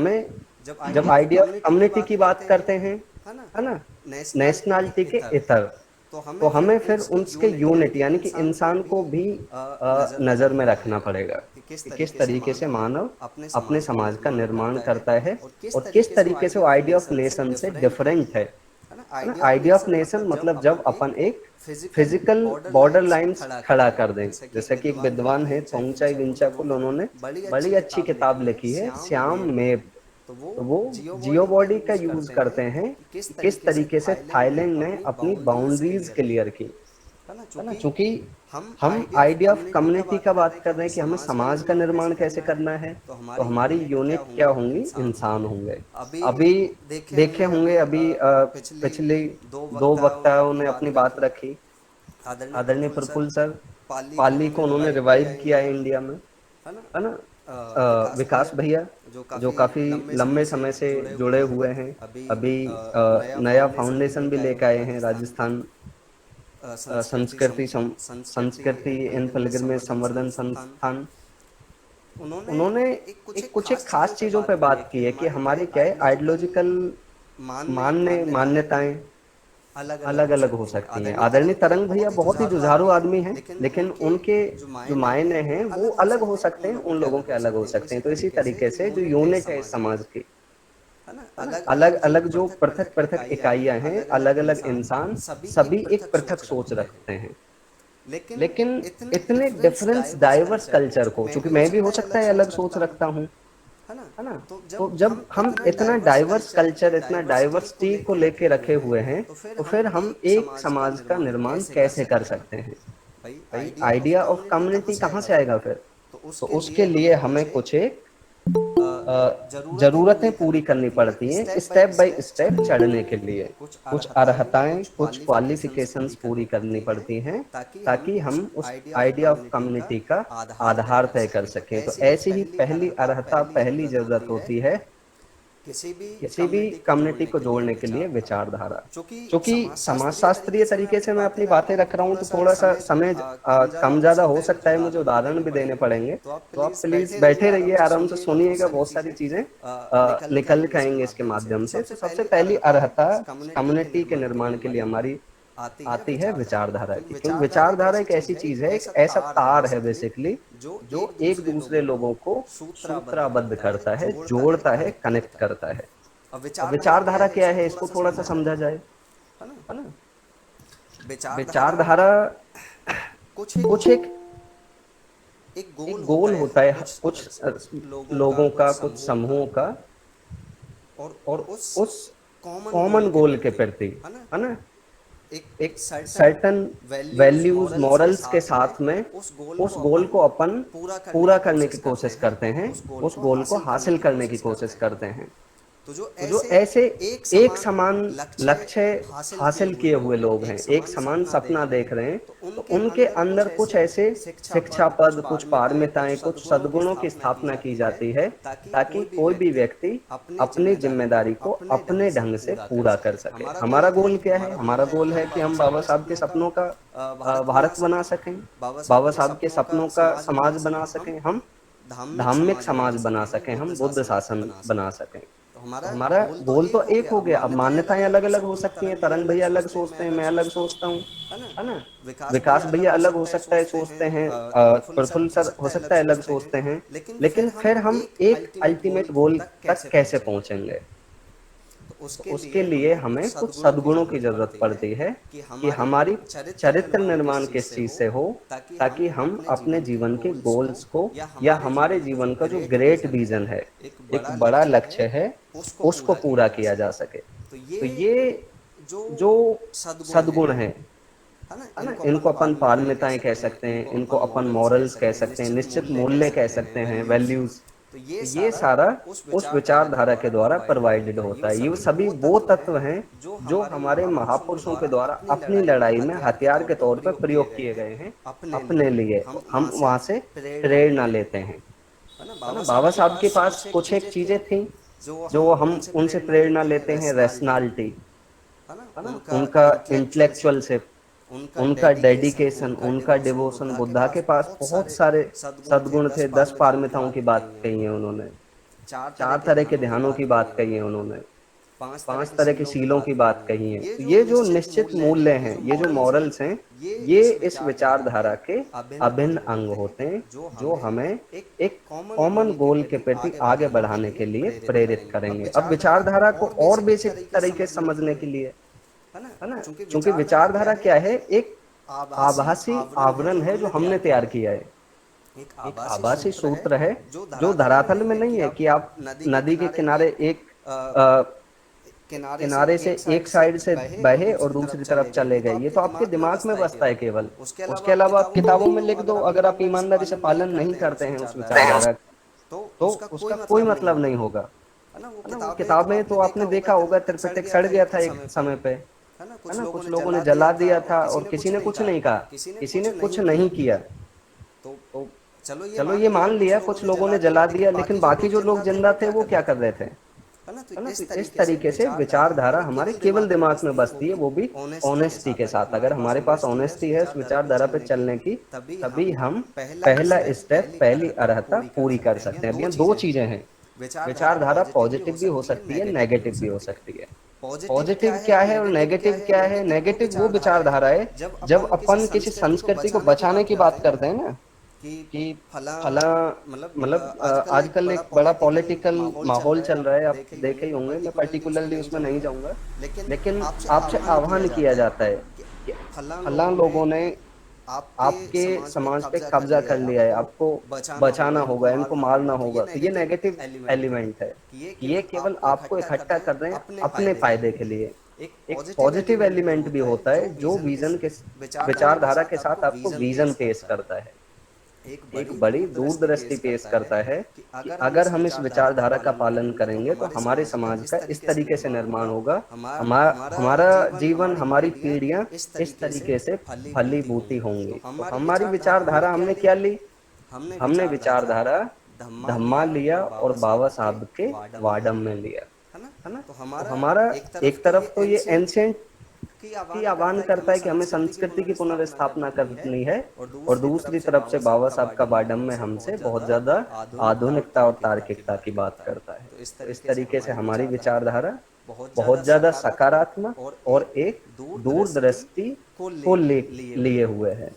हमें जब idea of community की बात करते हैं, है ना, नेशनैलिटी के इतर, तो हमें फिर उसके यूनिट यानी कि इंसान को भी नज़र में रखना पड़ेगा कि किस तरीके से मानव अपने समाज का निर्माण करता है और किस तरीके से वो आइडिया ऑफ नेशन से डिफरेंट है ना, आइडिया ऑफ नेशन मतलब जब अपन एक फिजिकल बॉर्डर लाइंस खड़ा कर दें। जैसे कि एक विद्वान है थोंगचाई विंचाकुल, उन्होंने बड़ी अच्छी किताब लिखी है श्याम मेप। तो वो जियो बॉडी का यूज करते हैं कि किस तरीके से थाईलैंड ने अपनी बाउंड्रीज क्लियर की, है ना। चूंकि हम आइडिया ऑफ कम्युनिटी का बात कर रहे हैं कि हमें समाज का निर्माण कैसे करना है, तो हमारी यूनिट क्या होंगी, इंसान होंगे। अभी देखे होंगे, अभी पिछले दो वक्ताओं ने अपनी बात रखी, आदरणीय प्रफुल्ल सर, पाली को उन्होंने रिवाइव किया है इंडिया में, है ना। विकास भैया जो काफी लंबे समय से जुड़े हुए हैं, अभी नया फाउंडेशन भी लेके आए हैं, राजस्थान संस्कृति इन पिलग्रिमेज संवर्धन संस्थान। उन्होंने एक खास चीजों पे बात की है कि हमारे क्या है, आइडियोलॉजिकल मान्यताएं अलग अलग हो सकती हैं। आदरणीय तरंग भैया बहुत ही जुझारू आदमी हैं, लेकिन उनके जो मायने हैं वो अलग हो सकते हैं, उन लोगों के अलग हो सकते हैं। तो इसी तरीके से जो यूनिट है इस समाज की, अलग अलग जो पृथक पृथक इकाइयां हैं, अलग अलग इंसान, सभी एक पृथक सोच रखते हैं। लेकिन इतने डिफरेंस डाइवर्स कल्चर को, चूंकि मैं भी हो सकता है अलग सोच रखता हूँ, है ना। तो जब हम इतना डाइवर्स कल्चर, इतना डाइवर्सिटी को लेके रखे हुए हैं, तो फिर हम एक समाज का निर्माण कैसे कर सकते हैं। भाई आइडिया ऑफ कम्युनिटी कहाँ से आएगा फिर। तो उसके लिए हमें कुछ एक जरूरतें पूरी करनी पड़ती हैं, स्टेप बाय स्टेप चढ़ने के लिए कुछ अर्हताएं, कुछ क्वालिफिकेशंस पूरी करनी पड़ती हैं, ताकि हम उस आइडिया ऑफ कम्युनिटी का आधार तय कर सकें। तो ऐसी ही पहली अर्हता, पहली जरूरत होती है किसी भी कम्युनिटी को जोड़ने के लिए विचारधारा। क्योंकि समाजशास्त्रीय तरीके से मैं अपनी बातें रख रहा हूँ, तो थोड़ा सा समय कम ज्यादा हो सकता है, मुझे उदाहरण भी देने पड़ेंगे। तो आप प्लीज बैठे रहिए, आराम से सुनिएगा, बहुत सारी चीजें निकल के आएंगे इसके माध्यम से। तो सबसे पहली अर्हता कम्युनिटी के निर्माण के लिए हमारी आती है विचारधारा की। क्योंकि विचारधारा एक ऐसी चीज है, एक ऐसा तार है बेसिकली, जो एक दूसरे लोगों को सूत्रबद्ध करता है, जोड़ता है, कनेक्ट करता है। अब विचारधारा क्या है, इसको थोड़ा सा समझा जाए, है ना। विचारधारा कुछ एक गोल होता है कुछ लोगों का, कुछ समूहों का, और उस कॉमन गोल के प्रति, है ना, एक सर्टन वैल्यूज, मॉरल्स के साथ में उस गोल को अपन पूरा करने की कोशिश करते हैं, उस गोल को हासिल करने की कोशिश करते हैं। तो जो ऐसे एक समान लक्ष्य हासिल किए हुए लोग हैं, एक समान सपना देख रहे हैं, तो उनके अंदर कुछ ऐसे शिक्षा पद, कुछ पारमिताएं, कुछ सद्गुणों की स्थापना की जाती है, ताकि कोई भी व्यक्ति अपनी जिम्मेदारी को अपने ढंग से पूरा कर सके। हमारा गोल क्या है, हमारा गोल है कि हम बाबा साहब के सपनों का भारत बना सकें, बाबा साहब के सपनों का समाज बना सकें, हम धार्मिक समाज बना सकें, हम बुद्ध शासन बना सकें। तो हमारा गोल तो एक हो गया। अब मान्यताएं अलग अलग हो सकती हैं, तरंग भैया अलग सोचते हैं, मैं अलग सोचता हूँ, है ना। विकास भैया अलग हो सकता है, सोचते हैं, प्रफुल्ल सर हो सकता है अलग सोचते हैं, लेकिन फिर हम एक अल्टीमेट गोल तक कैसे पहुंचेंगे। तो उसके लिए हमें कुछ सद्गुणों की जरूरत पड़ती है कि हमारी चरित्र निर्माण किस चीज से हो, ताकि हम अपने जीवन के गोल्स को, या हमारे जीवन का जो ग्रेट विजन है, एक बड़ा लक्ष्य है, उसको पूरा किया जा सके। तो ये जो सद्गुण है ना, इनको अपन पारमिताएं कह सकते हैं, इनको अपन मॉरल्स कह सकते हैं, निश्चित मूल्य कह सकते हैं, वैल्यूज। तो ये सारा उस विचारधारा के द्वारा प्रोवाइडेड होता है। ये सभी वो तत्व हैं जो हमारे महापुरुषों के द्वारा अपनी लड़ाई में हथियार के तौर पर प्रयोग किए गए हैं अपने लिए। हम वहां से प्रेरणा लेते हैं, है ना। बाबा साहब के पास कुछ एक चीजें थी जो हम उनसे प्रेरणा लेते हैं। रैशनैलिटी, है ना, उनका इंटेलेक्चुअल, उनका डेडिकेशन, उनका डिवोशन। बुद्धा के पास बहुत सारे सद्गुण थे। 10 पारमिताओं की बात कही है उन्होंने, 4 तरह के ध्यानों की बात कही है उन्होंने, 5 तरह के शीलों की बात कही है। तो ये जो निश्चित मूल्य हैं, ये जो मॉरल्स हैं, ये इस विचारधारा के अभिन्न अंग होते हैं, जो हमें एक कॉमन गोल के प्रति आगे बढ़ाने के लिए प्रेरित करेंगे। अब विचारधारा को और बेसिक तरीके से समझने के लिए है ना? क्योंकि विचारधारा क्या है? एक आभासी आवरण है जो हमने तैयार किया है। एक आभासी सूत्र है जो धरातल में नहीं है कि आप नदी के किनारे एक किनारे से एक साइड से बहे और दूसरी तरफ चले गए। ये तो आपके दिमाग में बसता है केवल। उसके अलावा आप किताबों में लिख दो, अगर आप ईमानदारी से पालन नहीं करते हैं उस विचारधारा का, तो उसका कोई मतलब नहीं होगा, है ना? वो किताबें तो आपने देखा होगा, त्रिपिटक सड़ गया था एक समय पे, है ना? कुछ लोगों ने जला दिया था और किसी ने कुछ नहीं कहा, किसी ने कुछ नहीं किया। तो चलो ये मान लिया कुछ लोगों ने जला दिया, लेकिन बाकी जो लोग जिंदा थे वो क्या कर रहे थे? है ना? तो इस तरीके से विचारधारा हमारे केवल दिमाग में बसती है, वो भी ऑनेस्टी के साथ। अगर हमारे पास ऑनेस्टी है इस विचारधारा पे चलने की, तभी हम पहला स्टेप, पहली अर्हता पूरी कर सकते हैं। अब यहाँ दो चीजें हैं, विचारधारा पॉजिटिव भी हो सकती है, नेगेटिव भी हो सकती है। पॉजिटिव क्या है और नेगेटिव क्या है? नेगेटिव वो विचारधारा है जब अपन किसी संस्कृति को बचाने की बात करते हैं ना, कि फला आजकल एक बड़ा पॉलिटिकल माहौल चल रहा है, आप देखे ही होंगे, मैं पर्टिकुलरली उसमें नहीं जाऊंगा, लेकिन आपसे आह्वान किया जाता है कि फला लोगों ने आपके समाज पे कब्जा कर लिया है, आपको बचाना होगा, इनको मारना होगा। तो ये नेगेटिव एलिमेंट है कि ये केवल आपको इकट्ठा कर रहे हैं अपने फायदे के लिए। एक पॉजिटिव एलिमेंट भी होता है जो विजन के विचारधारा के साथ आपको विजन पेश करता है, एक बड़ी दूरदृष्टि पेश करता है कि अगर हम इस विचारधारा का पालन करेंगे तो हमारे समाज का इस तरीके से निर्माण होगा, हमारा जीवन, हमारी पीढ़ियां इस तरीके से फलीभूति होंगी। तो हमारी विचारधारा हमने क्या ली? हमने विचारधारा धम्मा लिया और बाबा साहब के वाडम में लिया, है ना? तो हमारा एक तरफ तो ये एंशिएंट की आह्वान करता है कि हमें संस्कृति की पुनर्स्थापना करनी है, और दूसरी तरफ से बाबा साहब का बाडम में हमसे बहुत ज्यादा आधुनिकता और तार्किकता की बात करता है। तो इस तरीके से हमारी विचारधारा बहुत ज्यादा सकारात्मक और एक दूरदृष्टि को लिए हुए है।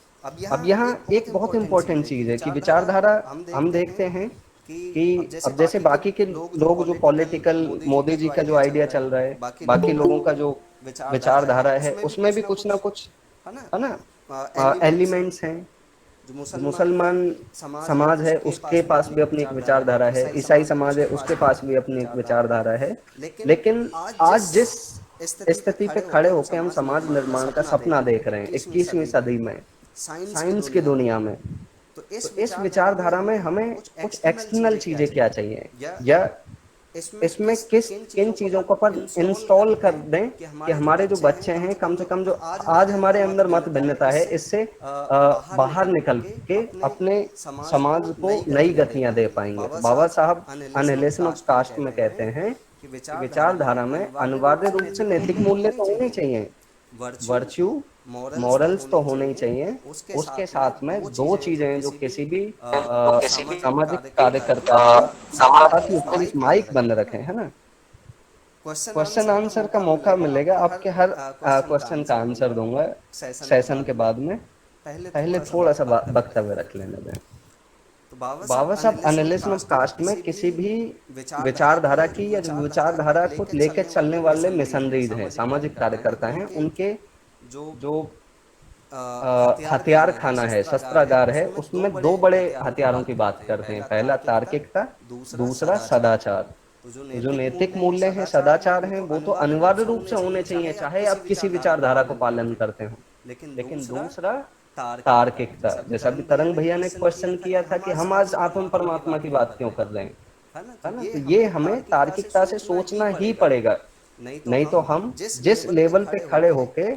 अब यहाँ एक बहुत इंपॉर्टेंट चीज है कि विचारधारा हम देखते हैं कि अब जैसे बाकी के लोग जो पॉलिटिकल, मोदी जी का जो आइडिया चल रहा है, बाकी लोगों का जो विचारधारा है, उसमें भी कुछ ना कुछ, है ना, एलिमेंट्स हैं। जो मुसलमान समाज है उसके पास भी अपनी एक विचारधारा है, ईसाई समाज है उसके पास भी अपनी एक विचारधारा है। लेकिन आज जिस स्थिति पे खड़े होकर हम समाज निर्माण का सपना देख रहे हैं 21वीं सदी में, साइंस की दुनिया में, तो इस विचारधारा में हमें कुछ एक्सटर्नल चीजें क्या चाहिए, या इसमें किन चीजों को अपन इंस्टॉल कर दें कि हमारे जो बच्चे हैं, कम से कम जो आज हमारे अंदर मत भिन्नता है, इससे बाहर निकल के अपने समाज को नई गतियां दे पाएंगे। बाबा साहब अनहिलेशन ऑफ कास्ट में कहते हैं कि विचारधारा में अनिवार्य रूप से नैतिक मूल्य तो होने चाहिए, वर्च्यू, मॉरल्स तो होने ही चाहिए। उसके साथ में दो चीजें हैं जो किसी भी सामाजिक कार्यकर्ता साथ माइक बंद रखें, है ना, क्वेश्चन आंसर का मौका मिलेगा, आपके हर क्वेश्चन का आंसर दूंगा सेशन के बाद में। पहले थोड़ा सा वक्तव्य रख लेने दें। तो बाबा साहब एनालिसिस ऑफ कास्ट में किसी भी विचारधारा की या जो विचारधारा को लेकर चलने वाले मिशनरीज हैं, सामाजिक कार्यकर्ता हैं, उनके जो हथियार खाना है, शस्त्रागार है, उसमें दो बड़े हथियारों की बात करते हैं। पहला तार्किकता, दूसरा सदाचार। तो जो नैतिक मूल्य हैं, सदाचार हैं, वो तो अनिवार्य रूप से होने चाहिए चाहे आप किसी विचारधारा को पालन करते हो। लेकिन दूसरा तार्किकता, जैसा भी तरंग भैया ने क्वेश्चन किया था कि हम आज आत्म परमात्मा की बात क्यों कर रहे हैं, है ना, तो ये हमें तार्किकता से सोचना ही पड़ेगा, नहीं तो हम जिस लेवल पे खड़े होके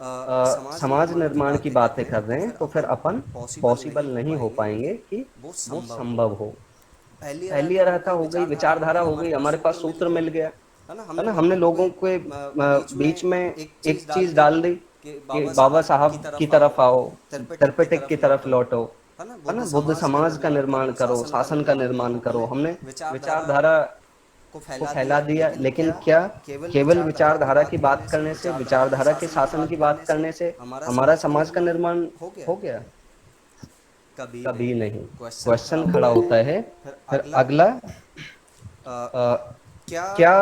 समाज निर्माण की बातें कर रहे हैं तो फिर अपन पॉसिबल नहीं हो पाएंगे कि वो संभव हो। पहली अर्हता हो गई, विचारधारा हो गई, हमारे पास सूत्र मिल गया, है ना, हमने लोगों के बीच में एक चीज डाल दी कि बाबा साहब की तरफ आओ, त्रिपिटक की तरफ लौटो, है ना, बुद्ध समाज का निर्माण करो, शासन का निर्माण करो। हमने विचारधारा को फैला दिया, लेकिन क्या केवल विचारधारा की बात करने से, विचारधारा के शासन की बात करने से हमारा समाज का निर्माण हो गया? कभी नहीं। क्वेश्चन खड़ा होता है फिर अगला, क्या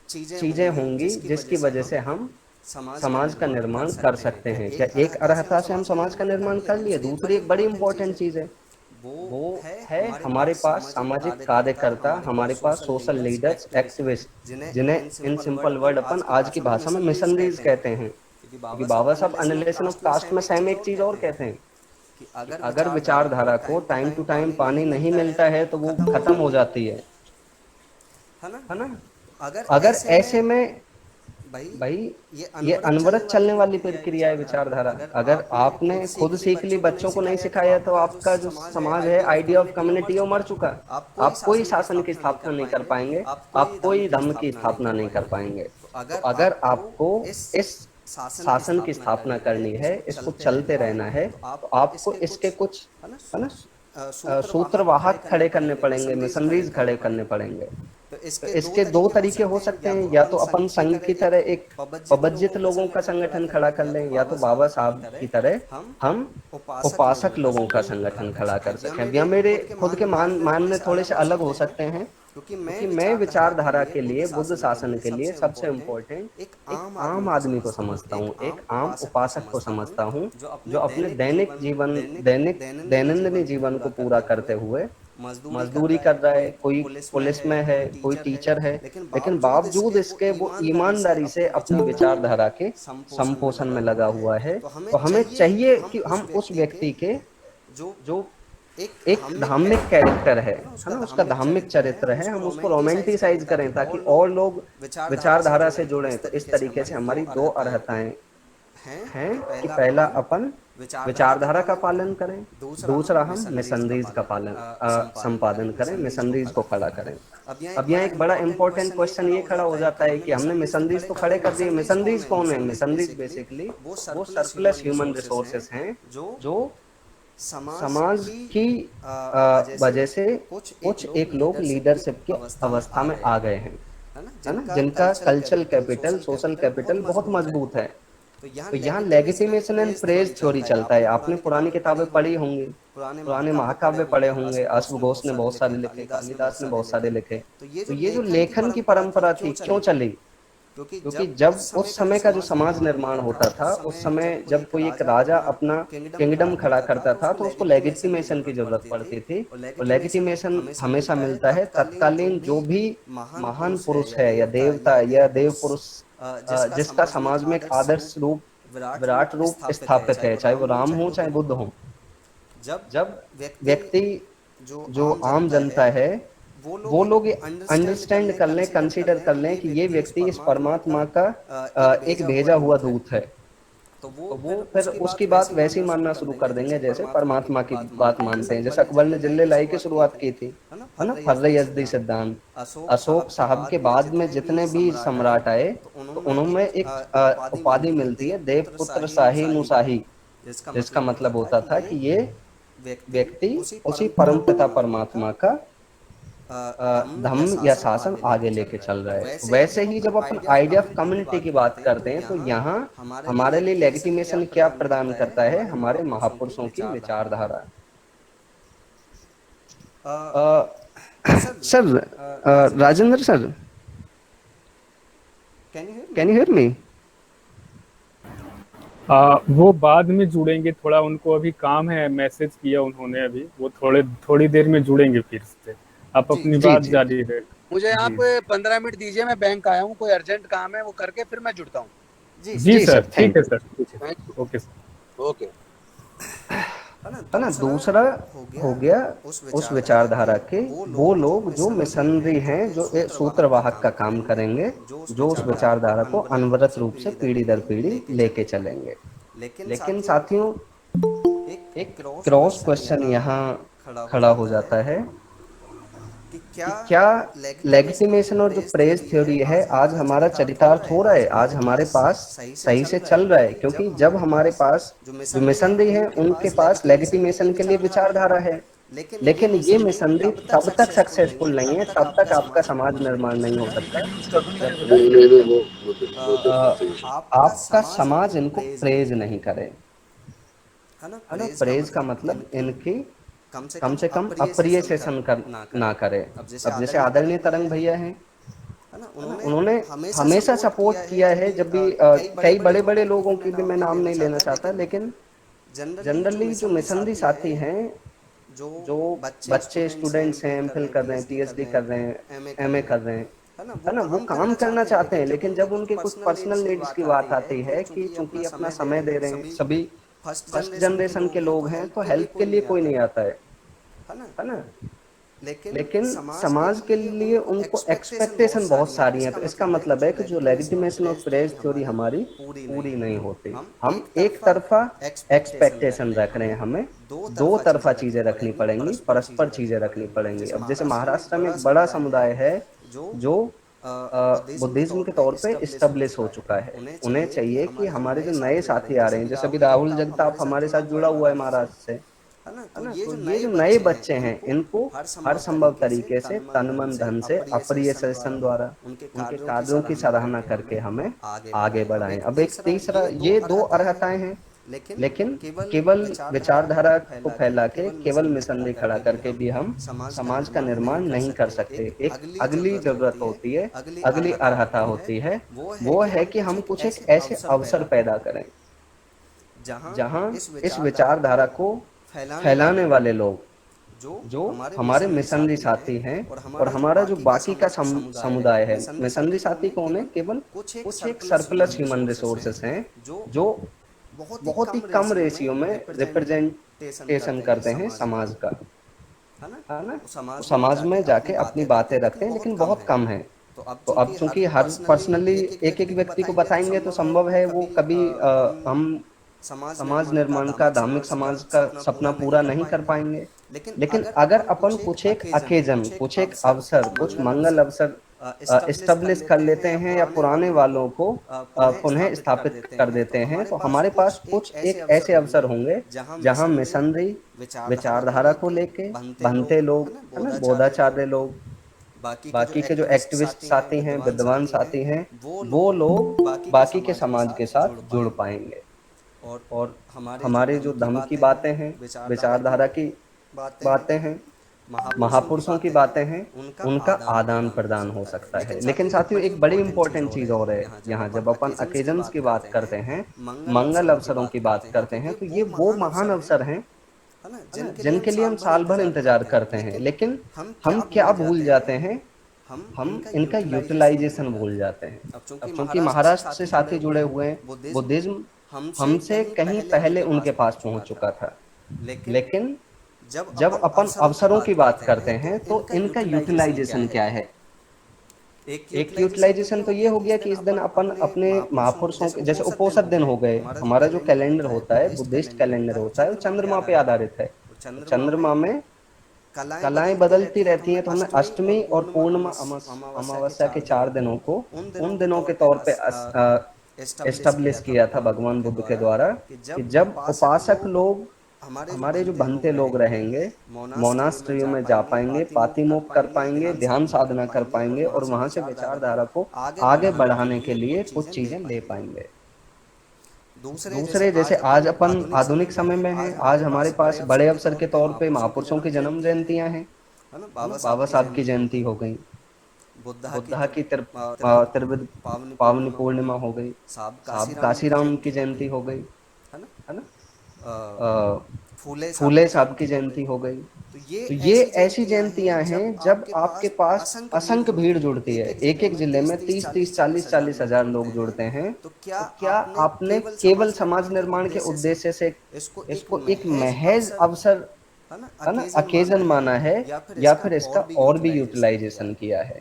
चीजें होंगी जिसकी वजह से हम समाज का निर्माण कर सकते हैं। क्या एक अर्हता से हम समाज का निर्माण कर लिए? दूसरी एक बड़ी इंपॉर्टेंट चीज है, वो है हमारे पास सामाजिक कार्यकर्ता, हमारे पास सोशल लीडर्स, एक्टिविस्ट, जिन्हें इन सिंपल वर्ड अपन आज की भाषा में मिशनरीज कहते हैं। क्योंकि बाबा साहब एनिलेशन ऑफ कास्ट में सेम एक चीज और कहते हैं कि अगर विचारधारा को टाइम टू टाइम पानी नहीं मिलता है तो वो खत्म हो जाती है ना। अगर ऐसे में भाई ये अनवरत चलने वाली प्रक्रिया है विचारधारा। अगर आपने खुद सीख ली, बच्चों को नहीं सिखाया, तो आपका जो समाज है, आइडिया ऑफ कम्युनिटी, वो मर चुका। आप कोई शासन की स्थापना नहीं कर पाएंगे, आप कोई धर्म की स्थापना नहीं कर पाएंगे। तो अगर आपको इस शासन की स्थापना करनी है, इसको चलते रहना है, तो आपको इसके कुछ है ना सूत्रवाहक खड़े करने पड़ेंगे, मिशनरीज खड़े करने पड़ेंगे। तो इसके दो तरीके हो सकते हैं, या तो अपन संघ की तरह एक पबज्जित लोगों का संगठन खड़ा कर लें, या तो बाबा साहब की तरह हम उपासक लोगों का संगठन खड़ा कर सकें। या मेरे खुद के मानने थोड़े से अलग हो सकते हैं, क्योंकि मैं विचारधारा के लिए, बुद्ध शासन के लिए सबसे इम्पोर्टेंट एक आम आदमी को समझता हूँ, एक आम उपासक को समझता हूँ, जो अपने दैनिक जीवन, दैनंदिन जीवन को पूरा करते हुए मजदूरी कर रहा है, कोई पुलिस में है, कोई टीचर है, लेकिन बावजूद इसके वो ईमानदारी से अपनी विचारधारा के संपोषण में लगा हुआ है। तो हमें चाहिए कि हम उस व्यक्ति के जो एक धार्मिक कैरेक्टर है ना, उसका धार्मिक चरित्र है, हम उसको रोमांटिसाइज करें ताकि और लोग विचारधारा से जुड़ें। तो इस तरीके से हमारी दो अर्हताएं हैं कि पहला अपन विचारधारा का पालन करें, दूसरा हम मिशनरीज का संपादन करें, मिशनरीज को खड़ा करें। अब यहाँ एक बड़ा इंपॉर्टेंट क्वेश्चन ये खड़ा हो जाता है कि हमने मिशनरीज तो खड़े कर दिए, मिशनरीज कौन है? मिशनरीज बेसिकली वो सरप्लस ह्यूमन रिसोर्सेस हैं जो समाज की वजह से कुछ एक लोग लीडरशिप की अवस्था में आ गए हैं, है ना, जिनका कल्चरल कैपिटल, सोशल कैपिटल बहुत मजबूत है। तो यहाँ लेगिटिमेशन एंड प्रेज थ्योरी चलता है। आपने पुरानी किताबें पढ़ी होंगी, पुराने महाकाव्य पढ़े होंगे, अश्वघोष ने बहुत सारे लिखे, कालिदास ने बहुत सारे लिखे। तो ये जो लेखन की परंपरा थी क्यों चली? क्योंकि जब उस समय का जो समाज निर्माण होता था, उस समय जब कोई एक राजा अपना किंगडम खड़ा करता था, तो उसको लेगिटिमेशन की जरूरत पड़ती थी। और लेगिटिमेशन हमेशा मिलता है तत्कालीन जो भी महान पुरुष है या देवता या देव पुरुष जिसका समाज में एक आदर्श रूप, विराट रूप स्थापित है, चाहे वो राम हो चाहे बुद्ध हो। जब व्यक्ति जो आम जनता है, वो लोग अंडरस्टैंड कर लें, कंसीडर कर लें कि ये व्यक्ति इस परमात्मा का एक भेजा हुआ दूत है, तो वो फिर उसकी बात वैसे ही मानना शुरू कर देंगे जैसे परमात्मा की बात मानते हैं। जैसे अकबर ने जिल्ले लाई की शुरुआत की थी, है ना, फर्र यज़दी सिद्धांत। अशोक साहब के बाद में जितने भी सम्राट आए, तो उन्होंने एक उपाधि मिलती है देवपुत्र शाही नुशाही, जिसका मतलब होता था कि ये व्यक्ति उसी परमपिता परमात्मा का धम्म या शासन आगे लेके चल रहा है। वैसे ही जब अपन आइडिया ऑफ कम्युनिटी की बात करते हैं, तो यहाँ हमारे लिए लेगिटिमेशन क्या प्रदान करता है? हमारे महापुरुषों की विचारधारा। Sir, Rajendra sir, can you hear me? वो बाद में जुड़ेंगे, थोड़ा उनको अभी काम है, मैसेज किया उन्होंने अभी, वो थोड़ी देर में जुड़ेंगे फिर से। आप अपनी बात जारी रखें। मुझे आप 15 मिनट दीजिए, मैं बैंक आया हूँ, कोई अर्जेंट काम है वो करके फिर मैं जुड़ता हूँ। जी सर, ठीक है सर, ओके सर, ओके। है ना, दूसरा हो गया उस विचारधारा के वो लोग जो मिशनरी हैं, जो एक सूत्रवाहक का काम करेंगे, जो उस विचारधारा को अनवरत रूप से पीढ़ी दर पीढ़ी लेके चलेंगे। लेकिन साथियों, एक क्रॉस क्वेश्चन यहाँ खड़ा हो जाता है कि क्या लेगिटिमेशन और जो प्रेज थ्योरी है, आज हमारा चरितार्थ हो रहा है, आज हमारे पास सही से चल रहा है? क्योंकि जब हमारे पास जो मिशनरी है, उनके पास लेगिटिमेशन के लिए विचारधारा है, लेकिन ये मिशनरी तब तक सक्सेसफुल नहीं है, तब तक आपका समाज निर्माण नहीं हो सकता आपका समाज इनको प्रेज नहीं करे, है ना। प्रेज का मतलब इनकी कम से कम अप्रिसिएशन ना करे। अब जैसे आदरणीय तरंग भैया हैं, है ना, उन्होंने हमेशा सपोर्ट किया है जब भी कई बड़े बड़े लोगों की भी मैं नाम नहीं लेना चाहता, लेकिन जनरली जो मिशनरी साथी हैं, जो बच्चे स्टूडेंट्स हैं, एमफिल कर रहे हैं, पीएचडी कर रहे हैं, एमए कर रहे हैं, है ना, वो काम करना चाहते हैं, लेकिन जब उनके कुछ पर्सनल नीड्स की बात आती है कि चूंकि अपना समय दे रहे हैं, सभी फर्स्ट जनरेशन के लोग हैं, तो हेल्प के लिए कोई नहीं आता है ना, लेकिन समाज के लिए उनको एक्सपेक्टेशन बहुत सारी हैं। तो इसका मतलब है कि जो लेजिटिमेशन ऑफ प्रेज थ्योरी हमारी पूरी नहीं होती। हम एक तरफा एक्सपेक्टेशन रख रहे हैं, हमें दो तरफा चीजें रखनी पड़ेंगी, परस्पर चीजें रखनी पड़ेंगी। अब जैसे महाराष्ट्र में एक बड़ा समुदाय है जो बुद्धिज्म के तौर पे इस्टेब्लिश हो चुका है, उन्हें चाहिए कि हमारे जो नए साथी आ रहे हैं, जैसे अभी राहुल जगताप हमारे साथ जुड़ा हुआ है महाराष्ट्र से, है ना, तो ये जो नए बच्चे हैं, इनको हर संभव तरीके से तन मन धन से अप्रिसिएशन द्वारा उनके कार्यों की सराहना करके हमें आगे बढ़ाएं। अब एक तीसरा, ये दो अर्हताएं हैं, लेकिन केवल विचारधारा को फैला के, केवल मिशनरी खड़ा करके भी हम समाज का निर्माण नहीं कर सकते। एक अगली जरूरत होती है, अगली अर्हता होती है, वो है कि हम कुछ एक ऐसे अवसर पैदा करें जहां इस विचारधारा को फैलाने वाले लोग, जो हमारे मिशनरी साथी हैं, और हमारा जो बाकी का समुदाय है, मिशनरी साथी कौन है? केवल कुछ एक सरप्लस ह्यूमन रिसोर्सेस हैं जो बहुत ही कम रेशियो में रिप्रेजेंटेशन करते हैं समाज का, है ना, समाज में जाके अपनी बातें रखते हैं, लेकिन बहुत कम है। तो अब चूंकि हर पर्सनली एक एक व्यक्ति को बताएंगे तो संभव है वो कभी हम समाज निर्माण का, धार्मिक समाज का सपना पूरा नहीं कर पाएंगे। लेकिन अगर अपन कुछ एक अकेजन, कुछ एक अवसर, कुछ मंगल अवसर इस्टेब्लिश कर लेते हैं, या पुराने वालों को पुनः स्थापित कर देते हैं, तो हमारे पास कुछ एक ऐसे अवसर होंगे जहां मिशनरी विचारधारा को लेके बनते लोग, है ना, बोधाचार्य लोग, बाकी के जो एक्टिविस्ट साथी हैं, विद्वान साथी हैं, वो लोग बाकी के समाज के साथ जुड़ पाएंगे, और हमारे जो धर्म की बातें हैं, विचारधारा की बातें हैं, महापुरुषों की बातें हैं, उनका आदान प्रदान हो सकता है। लेकिन साथियों, एक बड़ी इंपॉर्टेंट चीज और है यहाँ, जब अपन अकेजन्स की बात करते हैं, मंगल अवसरों की बात करते हैं, तो ये वो महान अवसर हैं जिनके लिए हम साल भर इंतजार करते हैं, लेकिन हम क्या भूल जाते हैं? हम इनका यूटिलाइजेशन भूल जाते हैं। अब चूंकि महाराष्ट्र से साथी जुड़े हुए हैं, बुद्धिज्म हमसे कहीं पहले उनके पास पहुंच चुका था, लेकिन जब अपन अवसरों की बात करते हैं तो इनका यूटिलाइजेशन क्या है? एक यूटिलाइजेशन तो ये हो गया कि इस दिन अपन अपने महापुरुषों के, जैसे उपोषद दिन हो गए, हमारा जो कैलेंडर होता है, बुद्धिस्ट कैलेंडर होता है, वो चंद्रमा पे आधारित है। चंद्रमा में कलाएं बदलती रहती हैं, तो हमने अष्टमी और पूर्णिमा अमावस्या के 4 दिनों को उन दिनों के तौर पे एस्टेब्लिश किया था भगवान बुद्ध के द्वारा, कि जब उपासक लोग, हमारे जो बनते लोग रहेंगे, मोनास्ट्रियों में जा पाएंगे, पातिमोक्ष कर पाएंगे, ध्यान साधना कर पाएंगे, और वहां से विचारधारा को आगे बढ़ाने के लिए कुछ चीजें ले पाएंगे। दूसरे जैसे आज अपन आधुनिक समय में हैं, आज हमारे पास बड़े अवसर के तौर पे महापुरुषों की जन्म जयंतियां हैं, बाबा साहब की जयंती हो गई, बुद्धा की त्रिविध पावनी पूर्णिमा हो गई, साहब काशीराम की जयंती हो गई, है ना, फूले साहब की जयंती हो गई। तो ये ऐसी जयंतियां हैं जब आपके पास असंख्य भीड़ जुड़ती है, एक एक जिले में 30-30, 40-40 हजार लोग जुड़ते हैं। तो क्या आपने केवल समाज निर्माण के उद्देश्य से इसको एक महज अवसर, है ना, अकेजन माना है, या फिर इसका और भी यूटिलाइजेशन किया है?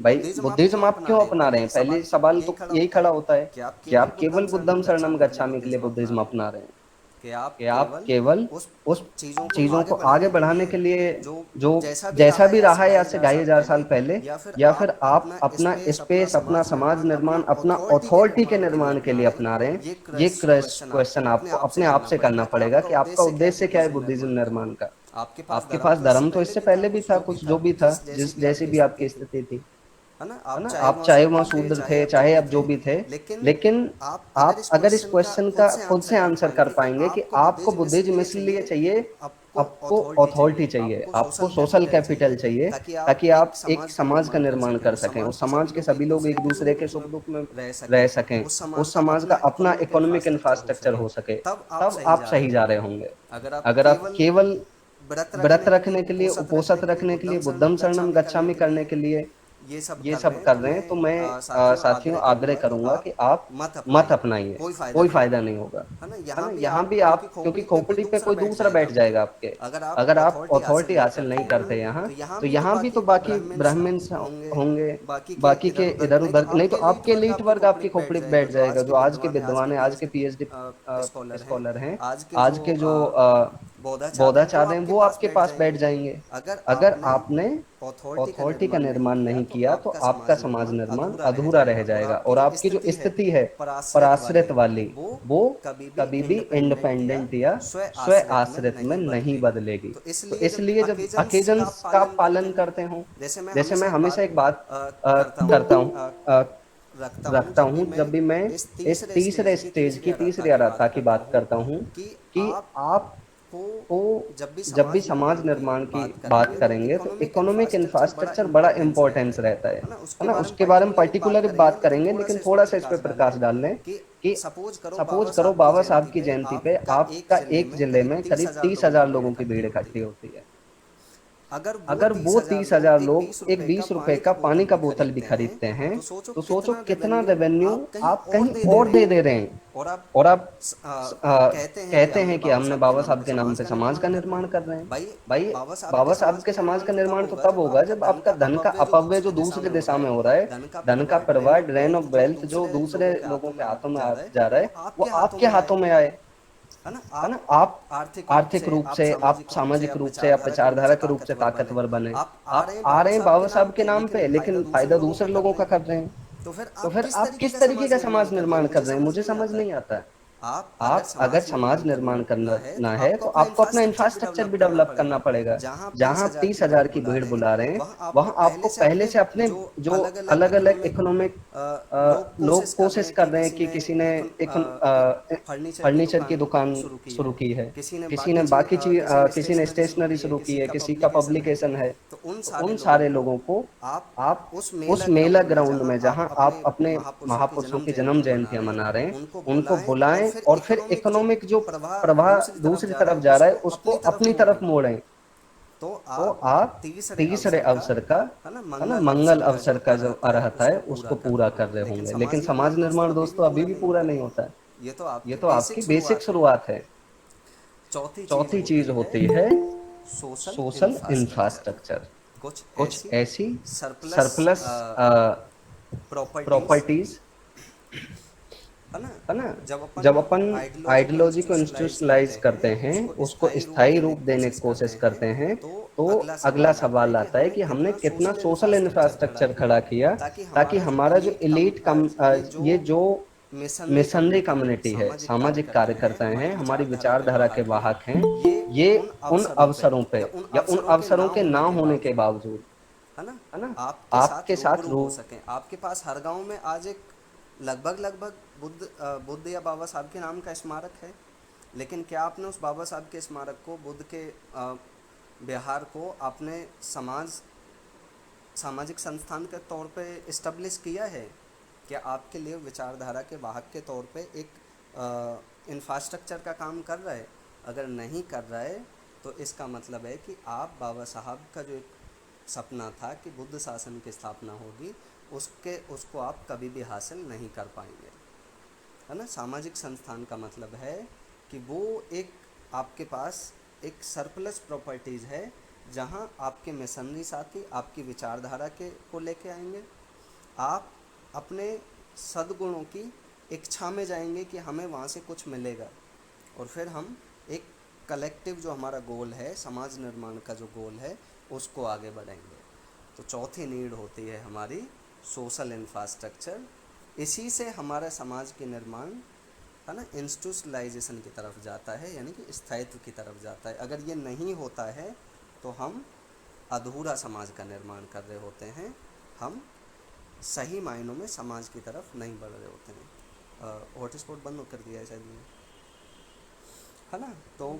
भाई बुद्धिज्म आप क्यों अपना रहे हैं? पहले सवाल तो यही खड़ा होता है कि आप केवल बुद्धम शरणम गच्छामि के लिए बुद्धिज्म अपना रहे हैं, कि आप केवल उस चीजों को आगे बढ़ाने के लिए जो जैसा भी रहा है आज से 2500 साल पहले, या फिर आप अपना स्पेस, अपना समाज निर्माण, अपना अथॉरिटी के निर्माण के लिए अपना रहे हैं? ये क्वेश्चन आपको अपने आप से करना पड़ेगा कि आपका उद्देश्य क्या है बुद्धिज्म निर्माण का। आपके पास धर्म तो इससे पहले भी था, कुछ जो भी था, जैसी भी आपकी स्थिति थी, है ना, आप चाहे वहाँ शूद्र थे, चाहे आप जो भी थे, लेकिन आप अगर इस क्वेश्चन का खुद से आंसर कर पाएंगे कि आपको बुद्धिज्म इसलिए चाहिए आपको अथॉरिटी चाहिए, आपको सोशल कैपिटल चाहिए, ताकि आप एक समाज का निर्माण कर सकें, उस समाज के सभी लोग एक दूसरे के सुख दुख में रह सकें, उस समाज का अपना इकोनॉमिक इंफ्रास्ट्रक्चर हो सके, तब आप सही जा रहे होंगे। अगर आप केवल व्रत रखने के लिए, उपोषित रखने के लिए, बुद्धम शरणम गच्छामि करने के लिए ये सब कर रहे हैं, तो मैं साथियों आग्रह करूंगा कि आप मत अपनाइए, कोई फायदा नहीं होगा, है ना। यहाँ भी आप, क्योंकि खोपड़ी पे कोई दूसरा बैठ जाएगा आपके, अगर आप अथॉरिटी हासिल नहीं करते यहाँ, तो यहाँ भी तो बाकी ब्राह्मण्स होंगे, बाकी के इधर उधर, नहीं तो आपके एलीट वर्ग आपकी खोपड़ी पे बैठ जाएगा, जो आज के विद्वान है, आज के पीएचडी स्कॉलर हैं, आज के जो बौद्धाचार्य हैं, वो आपके पास बैठ जाएंगे। अगर आपने अथॉरिटी का निर्माण नहीं किया तो आपका समाज निर्माण अधूरा रह जाएगा, और आपकी जो स्थिति है पराश्रित वाली, वो कभी भी इंडिपेंडेंट या स्व आश्रित में नहीं बदलेगी। तो इसलिए जब ओकेजन्स का पालन करते हो, जैसे मैं हमेशा एक बात रखता हूँ जब भी मैं इस तीसरे स्टेज की, तीसरी अवस्था की बात करता हूँ, कि आप को जब भी समाज निर्माण की बात करेंगे तो इकोनॉमिक इंफ्रास्ट्रक्चर बड़ा इंपॉर्टेंस रहता है ना। उसके बारे में पर्टिकुलर बात करेंगे, लेकिन थोड़ा सा इस पे प्रकाश डाल लें कि सपोज करो बाबा साहब की जयंती पे आपका एक जिले में करीब 30,000 लोगों की भीड़ इकट्ठी होती है। अगर वो 30,000 लोग एक 20 रुपए का पानी का बोतल भी खरीदते हैं, तो सोचो कितना रेवेन्यू आप कहीं और दे रहे हैं, और आप कहते हैं कि हमने बाबा साहब के नाम पे समाज का निर्माण कर रहे हैं। भाई बाबा साहब के समाज का निर्माण तो तब होगा जब आपका धन का अपव्यय जो दूसरे दिशा में हो रहा है, धन का प्रवाह, ड्रेन ऑफ वेल्थ जो दूसरे लोगों के हाथों में जा रहा है, वो आपके हाथों में आए, है ना। आप आर्थिक रूप से, आप सामाजिक रूप से, आप विचारधारा के रूप से ताकतवर बने। आप आ रहे हैं बाबा साहब के नाम पे, लेकिन फायदा दूसरे लोगों का कर रहे हैं, तो फिर आप किस तरीके का समाज निर्माण कर रहे हैं, मुझे समझ नहीं आता है। आप अगर समाज निर्माण करना है तो आपको अपना इंफ्रास्ट्रक्चर भी डेवलप करना पड़ेगा। जहां आप 30,000 की भीड़ बुला रहे हैं, वहां आपको पहले से अपने जो अलग अलग इकोनॉमिक लोग कोशिश कर रहे हैं कि किसी ने एक फर्नीचर की दुकान शुरू की है, किसी ने बाकी चीज, किसी ने स्टेशनरी शुरू की है, किसी का पब्लिकेशन है, तो उन सारे लोगों को आप उस मेला ग्राउंड में जहां आप अपने महापुरुषों की जन्म जयंतियां मना रहे हैं, उनको बुलाएं, और फिर इकोनॉमिक जो प्रवाह दूसरी तरफ जा रहा है उसको अपनी तरफ मोड़ें। तो आप तीसरे अवसर का, है ना, मंगल अवसर का जो अर्हता है उसको पूरा कर रहे होंगे। लेकिन समाज निर्माण दोस्तों अभी भी पूरा नहीं होता है। ये तो आपकी बेसिक शुरुआत है। चौथी चीज होती है सोशल इंफ्रास्ट्रक्चर। कुछ ऐसी सरप्लस प्रॉपर्टीज, है ना, जब अपन आइडियोलॉजी को इंस्टीट्यूशनलाइज करते हैं, उसको स्थायी रूप देने की कोशिश करते हैं, तो अगला सवाल आता है कि हमने कितना सोशल इंफ्रास्ट्रक्चर खड़ा किया, ताकि हमारा जो एलीट ये जो मिशनरी कम्युनिटी है, सामाजिक कार्यकर्ता हैं, हमारी विचारधारा के वाहक हैं, ये उन अवसरों पे या उन अवसरों के ना होने के बावजूद, है ना, आपके साथ रूप सकें। आपके पास हर गांव में आज एक लगभग बुद्ध या बाबा साहब के नाम का स्मारक है, लेकिन क्या आपने उस बाबा साहब के स्मारक को, बुद्ध के विहार को आपने सामाजिक संस्थान के तौर पे इस्टेब्लिश किया है? क्या आपके लिए विचारधारा के वाहक के तौर पे एक इंफ्रास्ट्रक्चर का काम कर रहा है? अगर नहीं कर रहा है तो इसका मतलब है कि आप बाबा साहब का जो एक सपना था कि बुद्ध शासन की स्थापना होगी, उसको आप कभी भी हासिल नहीं कर पाएंगे, है ना। सामाजिक संस्थान का मतलब है कि वो एक आपके पास एक सरप्लस प्रॉपर्टीज़ है, जहां आपके मिशनरी साथी आपकी विचारधारा को लेके आएंगे, आप अपने सद्गुणों की इच्छा में जाएंगे कि हमें वहाँ से कुछ मिलेगा, और फिर हम एक कलेक्टिव जो हमारा गोल है, समाज निर्माण का जो गोल है, उसको आगे बढ़ेंगे। तो चौथी नीड होती है हमारी सोशल इंफ्रास्ट्रक्चर। इसी से हमारा समाज के निर्माण, है ना, इंस्टीट्यूशनलाइजेशन की तरफ जाता है, यानी कि स्थायित्व की तरफ जाता है। अगर ये नहीं होता है तो हम अधूरा समाज का निर्माण कर रहे होते हैं, हम सही मायनों में समाज की तरफ नहीं बढ़ रहे होते हैं। हॉटस्पॉट बंद कर दिया है शायद, है ना। तो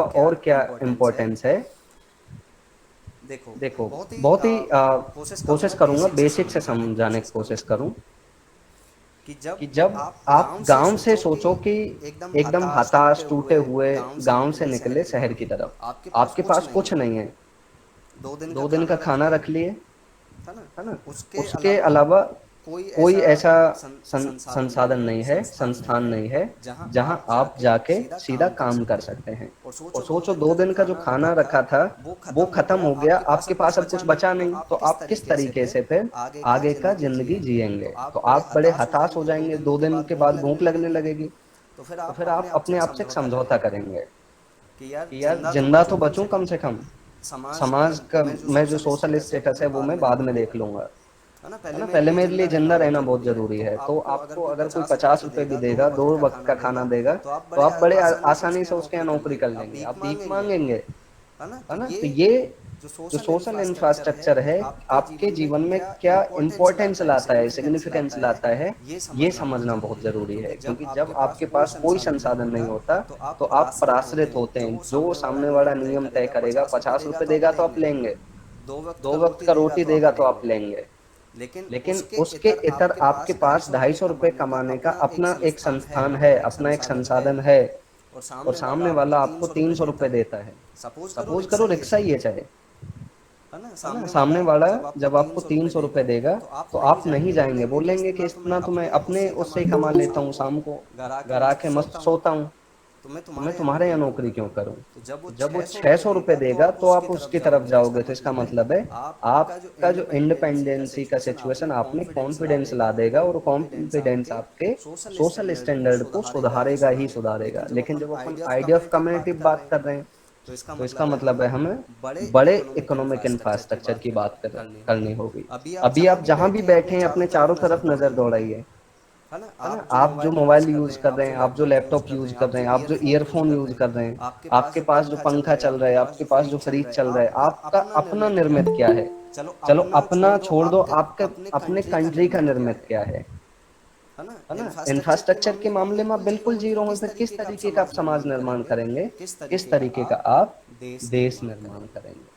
अलावा और क्या इम्पोर्टेंस है? देखो बहुत ही कोशिश करूंगा बेसिक से समझाने की कोशिश करूं कि जब आप गांव से सोचो कि एकदम हताश टूटे हुए गांव से निकले शहर की तरफ, आपके पास कुछ नहीं है, 2 दिन का खाना रख लिए, है ना, उसके अलावा कोई ऐसा संसाधन नहीं है, संस्थान नहीं है जहां आप जाके सीधा काम कर सकते हैं। और सोचो 2 दिन का जो खाना रखा था वो खत्म हो गया, आपके पास अब कुछ बचा नहीं, तो आप किस तरीके से फिर आगे का जिंदगी जिएंगे? तो आप बड़े हताश हो जाएंगे, 2 दिन के बाद भूख लगने लगेगी, तो फिर आप अपने आप से एक समझौता करेंगे कि यार जिंदा तो बचूं कम से कम, समाज का मैं जो सोशल स्टेटस है वो मैं बाद में देख लूंगा, है ना। पहले मेरे लिए जिंदा रहना बहुत जरूरी है। तो आपको अगर कोई 50 रुपए भी देगा, 2 वक्त का खाना देगा, तो आप बड़े आसानी से उसके यहाँ नौकरी कर लेंगे, आप भीख मांगेंगे, है ना। तो ये जो सोशल इंफ्रास्ट्रक्चर है आपके जीवन में क्या इम्पोर्टेंस लाता है, सिग्निफिकेंस लाता है, ये समझना बहुत जरूरी है। क्योंकि जब आपके पास कोई संसाधन नहीं होता तो आप पराश्रित होते हैं। जो सामने वाला नियम तय करेगा, 50 रुपए देगा तो आप लेंगे, 2 वक्त का रोटी देगा तो आप लेंगे, लेकिन उसके इतर आपके पास 250 रुपए कमाने का अपना एक संस्थान है, अपना एक संसाधन है, और सामने वाला आपको 300 रुपए देता है। सपोज करो रिक्शा ही है चाहे, है ना। सामने वाला जब आपको 300 रुपए देगा तो आप नहीं जाएंगे, बोलेंगे कि इतना तो मैं अपने उससे ही कमा लेता हूँ, शाम को घर आके मस्त सोता हूँ, तो मैं तुम्हारे यहाँ नौकरी क्यों करूँ। तो जब वो 600 रुपए देगा तो आप उसकी तरफ जाओगे। तो इसका मतलब है आपका जो इंडिपेंडेंसी का सिचुएशन आप में कॉन्फिडेंस ला देगा, और कॉन्फिडेंस आपके सोशल स्टैंडर्ड को सुधारेगा ही सुधारेगा। लेकिन जब अपन आइडिया ऑफ कम्युनिटी बात कर रहे हैं तो इसका मतलब है हमें बड़े इकोनॉमिक इंफ्रास्ट्रक्चर की बात करनी होगी। अभी आप जहां भी बैठे हैं अपने चारों तरफ नजर दौड़ाइए, है ना। आप जो मोबाइल यूज कर रहे हैं, आप जो लैपटॉप यूज कर रहे हैं, आप जो ईयरफोन यूज कर रहे हैं, आपके पास जो पंखा चल रहा है, आपके पास जो फ्रिज चल रहा है, आपका अपना निर्मित क्या है। चलो अपना छोड़ दो, आपके अपने कंट्री का निर्मित क्या है ना। इंफ्रास्ट्रक्चर के मामले में आप बिल्कुल जीरो हैं, फिर किस तरीके का आप समाज निर्माण करेंगे, किस तरीके का आप देश निर्माण करेंगे।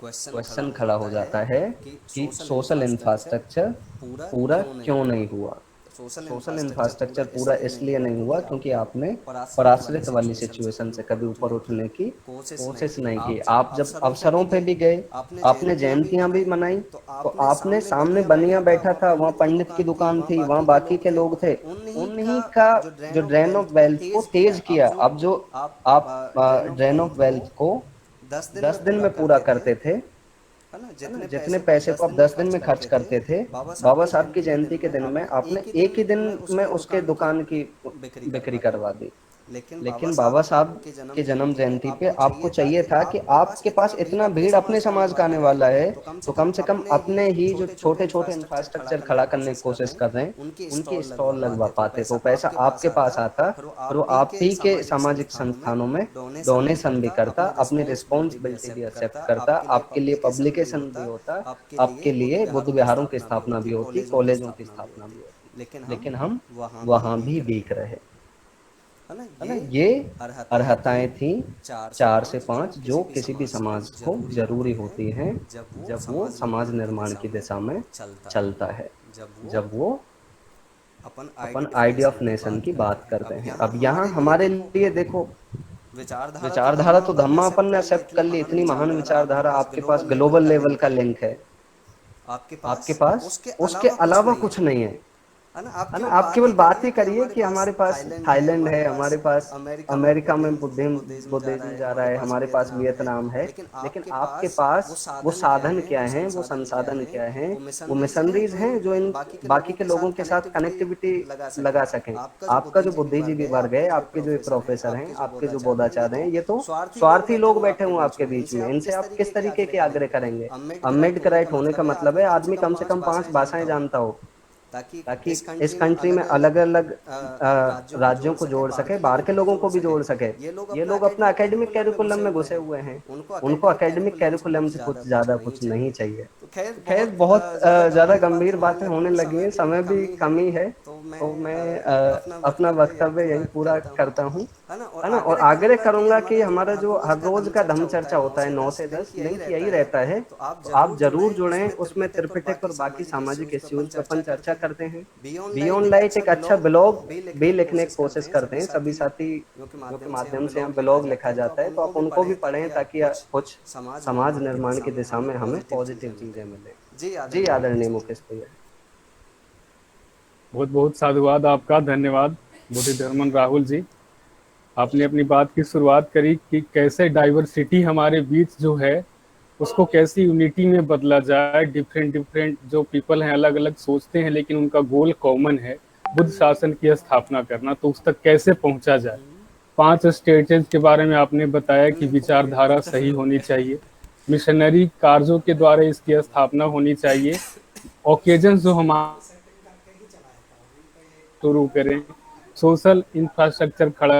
क्वेश्चन खड़ा हो जाता है कि सोशल इंफ्रास्ट्रक्चर पूरा क्यों नहीं हुआ। सोशल इंफ्रास्ट्रक्चर पूरा इसलिए नहीं हुआ क्योंकि आपने पराश्रित वाली सिचुएशन से कभी ऊपर उठने की कोशिश नहीं की। आप जब अवसरों पे भी गए, आपने जयंतियां भी मनाई, तो आपने सामने बनिया बैठा था, वहाँ पंडित की दुकान थी, वहाँ बाकी के लोग थे, उन्हीं का जो ड्रेन ऑफ वेल्थ को तेज किया। अब जो आप ड्रेन ऑफ वेल्थ को 10 दिन में पूरा करते थे, है ना, जितने पैसे को आप 10 दिन में खर्च करते थे, बाबा साहब की जयंती के दिन में आपने एक ही दिन में उसके दुकान की बिक्री करवा दी। लेकिन बाबा साहब के जन्म जयंती पे आपको चाहिए था कि आपके पास इतना भीड़ अपने समाज का आने वाला है, तो कम से कम अपने ही जो छोटे छोटे इंफ्रास्ट्रक्चर खड़ा करने की कोशिश कर रहे हैं उनकी स्टॉल लगवा पाते, तो पैसा आपके पास आता, और वो आप ही के सामाजिक संस्थानों में डोनेशन भी करता, अपनी रिस्पॉन्सिबिलिटी भी एक्सेप्ट करता, आपके लिए पब्लिकेशन भी होता, आपके लिए बुद्ध विहारों की स्थापना भी होती, कॉलेजों की स्थापना भी होती। लेकिन हम वहां भी बिक रहे, है ना। ये अर्हताएं थी 4 से 5 जो किसी भी समाज को जरूरी होती हैं जब वो समाज निर्माण की दिशा में चलता है, जब वो अपन आइडिया ऑफ नेशन की बात करते हैं। अब यहाँ हमारे लिए देखो, विचारधारा तो धम्मा अपन ने एक्सेप्ट कर ली, इतनी महान विचारधारा, आपके पास ग्लोबल लेवल का लिंक है, आपके पास उसके अलावा कुछ नहीं है, है ना। आप केवल बात ही करिए कि हमारे पास थाईलैंड है, हमारे पास अमेरिका में बुद्धिज्म जा रहा है, हमारे पास वियतनाम है, लेकिन आपके पास वो साधन क्या है, वो संसाधन क्या है, वो मिशनरीज हैं जो इन बाकी के लोगों के साथ कनेक्टिविटी लगा सकें। आपका जो बुद्धिजीवी वर्ग है, आपके जो प्रोफेसर हैं, आपके जो बोधाचार्य हैं, ये तो स्वार्थी लोग बैठे हुए आपके बीच में, इनसे आप किस तरीके के आग्रह करेंगे। अम्बेडकराइट होने का मतलब है आदमी कम से कम 5 भाषाएं जानता हो, ताकि इस कंट्री में अलग अलग राज्यों को जोड़ सके, बाहर के लोगों को भी जोड़ सके। ये लोग अपना एकेडमिक कैरिकुलम में घुसे हुए हैं, उनको एकेडमिक कैरिकुलम से कुछ ज्यादा कुछ नहीं चाहिए। खैर बहुत ज्यादा गंभीर बातें होने लगी हैं, समय भी कमी है, तो मैं अपना वक्तव्य यही पूरा करता हूँ, है ना। और आग्रह करूंगा कि हमारा जो हर रोज का धम्म चर्चा होता है 9 से 10 लिंक यही रहता है, तो आप जरूर जुड़ें उसमें। त्रिपिटक और बाकी सामाजिक इश्यूज पर अपन चर्चा करते हैं। बियॉन्ड लाइट एक अच्छा ब्लॉग भी लिखने की कोशिश करते हैं, सभी साथी के माध्यम से यहाँ ब्लॉग लिखा जाता है, तो आप उनको भी पढ़ें ताकि कुछ समाज निर्माण की दिशा में हमें पॉजिटिव चीजें मिले। जी आदरणीय मुकेश भैया, बहुत बहुत साधुवाद आपका, धन्यवाद बोधिधर्मन राहुल जी। आपने अपनी बात की शुरुआत करी कि कैसे डाइवर्सिटी हमारे बीच जो है उसको कैसे यूनिटी में बदला जाए। डिफरेंट जो पीपल हैं अलग अलग सोचते हैं, लेकिन उनका गोल कॉमन है, बुद्ध शासन की स्थापना करना, तो उस तक कैसे पहुंचा जाए। 5 स्टेजेस के बारे में आपने बताया कि विचारधारा सही होनी चाहिए, मिशनरी कार्यों के द्वारा इसकी स्थापना होनी चाहिए, ओकेजन जो हम शुरू करें, सोशल इंफ्रास्ट्रक्चर खड़ा